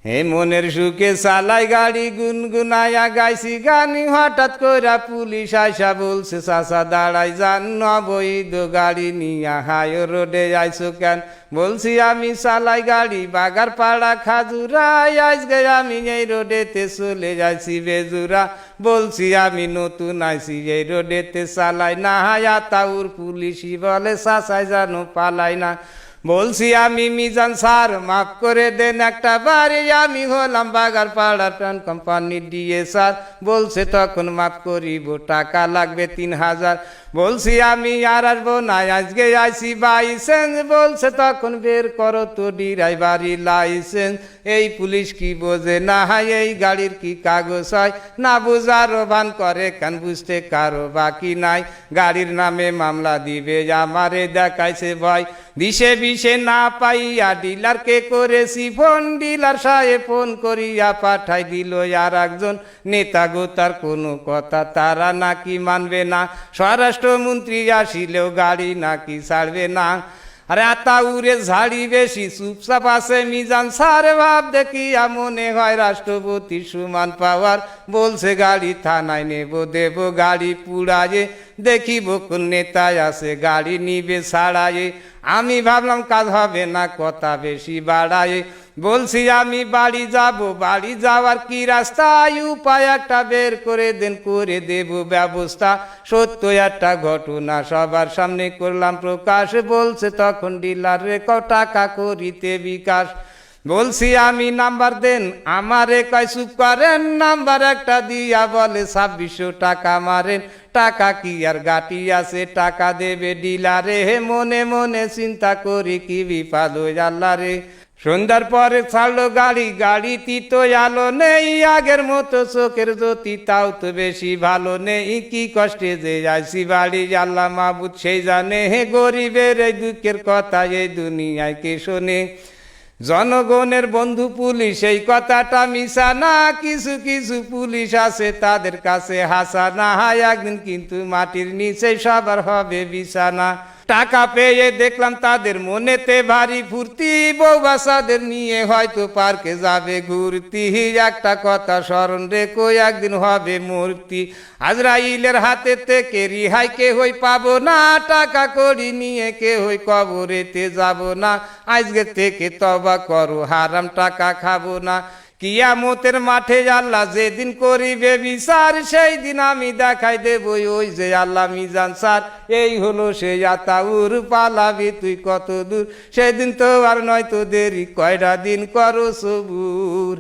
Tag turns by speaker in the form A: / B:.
A: হে মনের সুখে চালাই গাড়ি গুনগুনায়া গাইছি গানি, হঠাৎ কইরা পুলিশ আইসা বলছে চাচা দাঁড়াই যান, অবৈধ গাড়ি নিয়া হাই রোডে আইসো কেন? বলছি আমি চালাই গাড়ি বাগারপাড়া খাজুরাই, আজকে আমি এই রোডেতে চলে যাইছি বেজুরা। বলছি আমি নতুন আইছি এই রোডেতে চালাই না, আতাউর পুলিশই বলে চাচাই জানো পালাই না। বলছি আমি মিজান স্যার মাফ করে দেন একটা বাড়ি, আমি হলাম বাগারপাড়ার প্যান কোম্পানির ডিএ স্যার। বলছে তখন মাফ করিব টাকা লাগবে 3000। বলছি আমি আর আসবো না আজকে আইসি বাইসেন্স। বলছে তখন বের করো তো ড্রাইভারি লাইসেন্স। এই পুলিশ কি বোঝে না এই গাড়ির কি কাগজ হয়, না বুঝারও ভান করে কেন বুঝতে কারো বাকি নাই। গাড়ির নামে মামলা দিবে আমারে দেখাইছে ভয়, দিশে বিশে না পাইয়া ডিলারকে করেছি ফোন, ডিলার সাহেব ফোন করিয়া পাঠাই দিল আর একজন নেতা গো, তার কোনো কথা তারা নাকি মানবে না। স্বরাষ্ট্রমন্ত্রী আসিলেও গাড়ি নাকি ছাড়বে না। আরে আতাউরে ঝাড়ি বেশি চুপচাপ আছে মিজান স্যার, ভাব দেখিয়া মনে হয় রাষ্ট্রপতির সমান পাওয়ার। বলছে গাড়ি থানায় নেব দেব গাড়ি পুড়ায়ে, দেখিব কোন নেতায় আছে গাড়ি নিবে ছাড়ায়ে। আমি ভাবলাম কাজ হবে না কথা বেশি বাড়ায়ে। বলছি আমি বাড়ি যাব, বাড়ি যাওয়ার কি রাস্তায় উপায় একটা বের করে দেন, করে দেব ব্যবস্থা। সত্য একটা ঘটনা সবার সামনে করলাম প্রকাশ। বলছে তখন ডিলার রে টাকা করিতে বিকাশ। বলছি আমি নাম্বার দেন, আমারে কয় চুপ করেন। নাম্বার একটা দিয়া বলে 2600 টাকা মারেন। টাকা কি আর গাটি আছে, টাকা দেবে ডিলারে। হে মনে মনে চিন্তা করি কি বিপদ হই আল্লাহ রে। সন্ধ্যার পরে ছাড়লো গাড়ি, গাড়িতে তো আলো নেই আগের মতো চোখের জ্যোতি, তাও তো বেশি ভালো নেই। কি কষ্টে যে আইসি বাড়ি আল্লাহ মাহবুদ সেই জানে। হে গরিবের এই দুঃখের কথা এই দুনিয়ায় কে শোনে? জনগণের বন্ধু পুলিশ এই কথাটা মিশা না, কিছু কিছু পুলিশ আছে তাদের কাছে হাসা না। একদিন কিন্তু মাটির নিচে সবার হবে বিছানা। টাকা পেয়ে দেখলাম তাদের মনেতে ভারী ফুর্তি, বউ বাচ্চাদের নিয়ে হয়তো পার্কে যাবে ঘুরতি। একটা কথা স্মরণ রেখো একদিন হবে মূর্তি, আজরাইলের হাতে থেকে রিহাই কেহই পাবো না। টাকা করি নিয়ে কেহই কবরেতে যাব না, আজকে থেকে তওবা করো হারাম টাকা খাবো না। কিয়ামতের মাঠে আল্লাহ যেদিন করিবে বিচার, সেই দিন আমি দেখাই দেব ওই যে আল্লাহ মিজান স্যার। এই হলো সেই আতাউর, পালাবি তুই কত দূর, সেদিন তো আর নয় তো দেরি, কয়টা দিন করো সবুর।